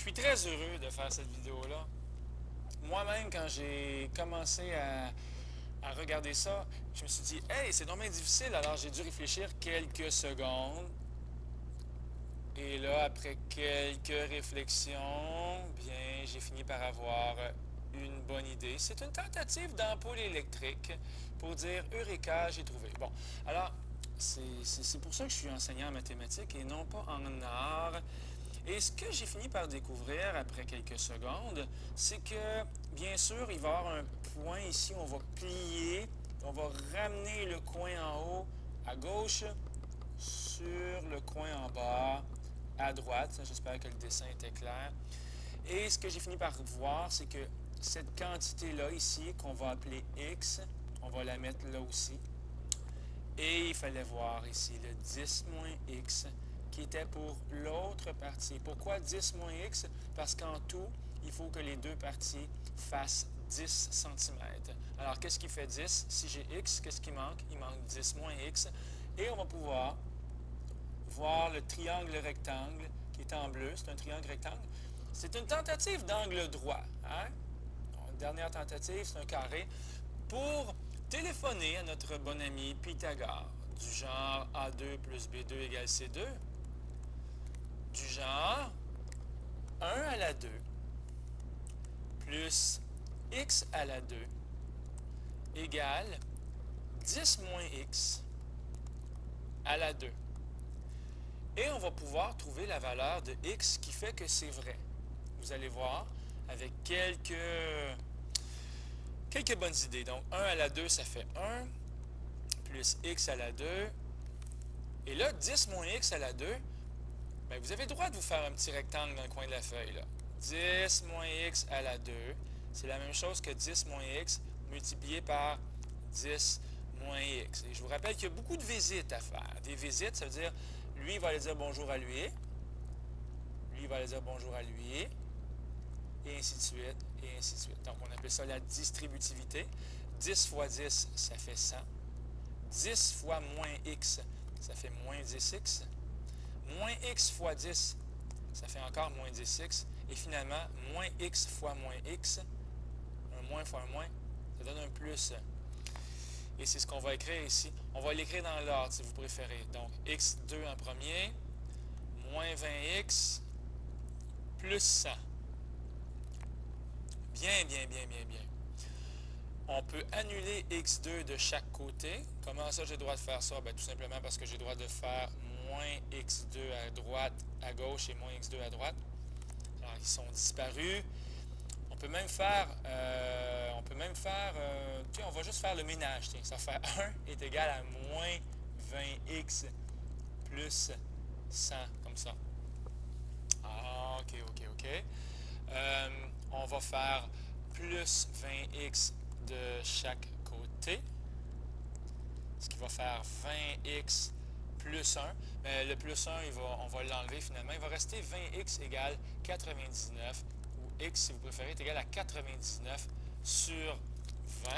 suis très heureux de faire cette vidéo-là. Moi-même, quand j'ai commencé à regarder ça, je me suis dit, hey, c'est dommage difficile, alors j'ai dû réfléchir quelques secondes. Et là, après quelques réflexions, bien, j'ai fini par avoir une bonne idée. C'est une tentative d'ampoule électrique pour dire Eureka, j'ai trouvé. Bon, alors, c'est pour ça que je suis enseignant en mathématiques et non pas en art. Et ce que j'ai fini par découvrir après quelques secondes, c'est que, bien sûr, il va y avoir un point ici, on va plier, on va ramener le coin en haut à gauche sur le coin en bas à droite. J'espère que le dessin était clair. Et ce que j'ai fini par voir, c'est que cette quantité-là ici, qu'on va appeler x, on va la mettre là aussi. Et il fallait voir ici le 10 moins x qui était pour l'autre partie. Pourquoi 10 moins x? Parce qu'en tout, il faut que les deux parties fassent 10 cm. Alors, qu'est-ce qui fait 10? Si j'ai x, qu'est-ce qui manque? Il manque 10 moins x. Et on va pouvoir voir le triangle rectangle qui est en bleu. C'est un triangle rectangle. C'est une tentative d'angle droit. Hein? Une dernière tentative, c'est un carré. Pour téléphoner à notre bon ami Pythagore, du genre A2 plus B2 égale C2, du genre 1 à la 2 plus x à la 2 égale 10 moins x à la 2. Et on va pouvoir trouver la valeur de x qui fait que c'est vrai. Vous allez voir avec quelques bonnes idées. Donc 1 à la 2, ça fait 1, plus x à la 2. Et là, 10 moins x à la 2, bien, vous avez le droit de vous faire un petit rectangle dans le coin de la feuille. Là. 10 moins x à la 2, c'est la même chose que 10 moins x multiplié par 10 moins x. Et je vous rappelle qu'il y a beaucoup de visites à faire. Des visites, ça veut dire, lui, il va aller dire bonjour à lui. Lui, il va aller dire bonjour à lui. Et ainsi de suite, et ainsi de suite. Donc, on appelle ça la distributivité. 10 fois 10, ça fait 100. 10 fois moins x, ça fait moins 10x. Moins x fois 10, ça fait encore moins 10x. Et finalement, moins x fois moins x, un moins fois un moins, ça donne un plus. Et c'est ce qu'on va écrire ici. On va l'écrire dans l'ordre, si vous préférez. Donc, x2 en premier, moins 20x, plus 100. Bien, bien, bien, bien, bien. On peut annuler x2 de chaque côté. Comment ça, j'ai le droit de faire ça? Bien, tout simplement parce que j'ai le droit de faire moins x2 à droite, à gauche et moins x2 à droite. Alors, ils sont disparus. On peut même faire, tiens, on va juste faire le ménage. Tiens, ça fait 1 est égal à moins 20x plus 100, comme ça. Ah, ok, ok, ok. On va faire plus 20x de chaque côté, ce qui va faire 20x plus 1. Mais le plus 1, on va l'enlever finalement. Il va rester 20x égale 99, ou x, si vous préférez, est égal à 99 sur 20.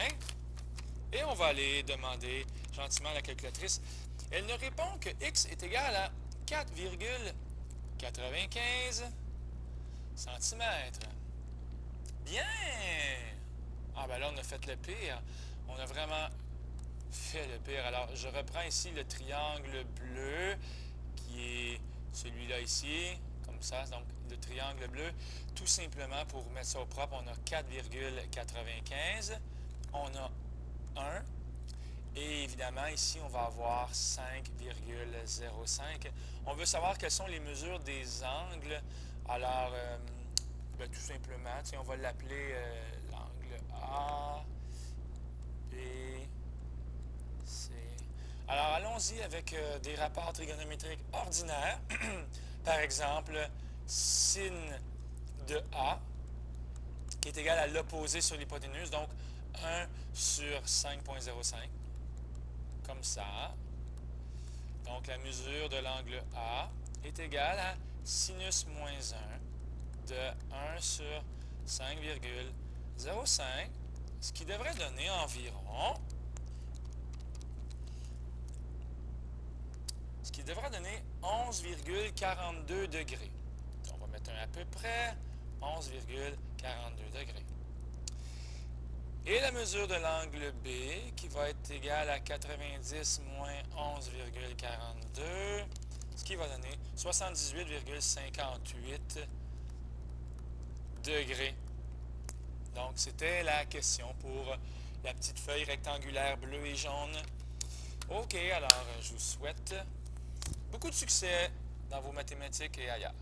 Et on va aller demander gentiment à la calculatrice. Elle nous répond que x est égal à 4,95 cm. Bien! Ah ben là, on a fait le pire. On a vraiment fait le pire. Alors, je reprends ici le triangle bleu, qui est celui-là ici, comme ça. Donc, le triangle bleu, tout simplement, pour mettre ça au propre, on a 4,95. On a 1. Et évidemment, ici, on va avoir 5,05. On veut savoir quelles sont les mesures des angles. Alors, ben, tout simplement, on va l'appeler l'angle A, B, C. Alors, allons-y avec des rapports trigonométriques ordinaires. Par exemple, sin de A, qui est égal à l'opposé sur l'hypoténuse, donc 1 sur 5,05, comme ça. Donc, la mesure de l'angle A est égale à sinus moins 1 de 1 sur 5,05, ce qui devrait donner environ 11,42 degrés. On va mettre un à peu près 11,42 degrés. Et la mesure de l'angle B, qui va être égale à 90 moins 11,42, ce qui va donner 78,58 degrés. Donc, c'était la question pour la petite feuille rectangulaire bleue et jaune. OK, alors je vous souhaite beaucoup de succès dans vos mathématiques et ailleurs.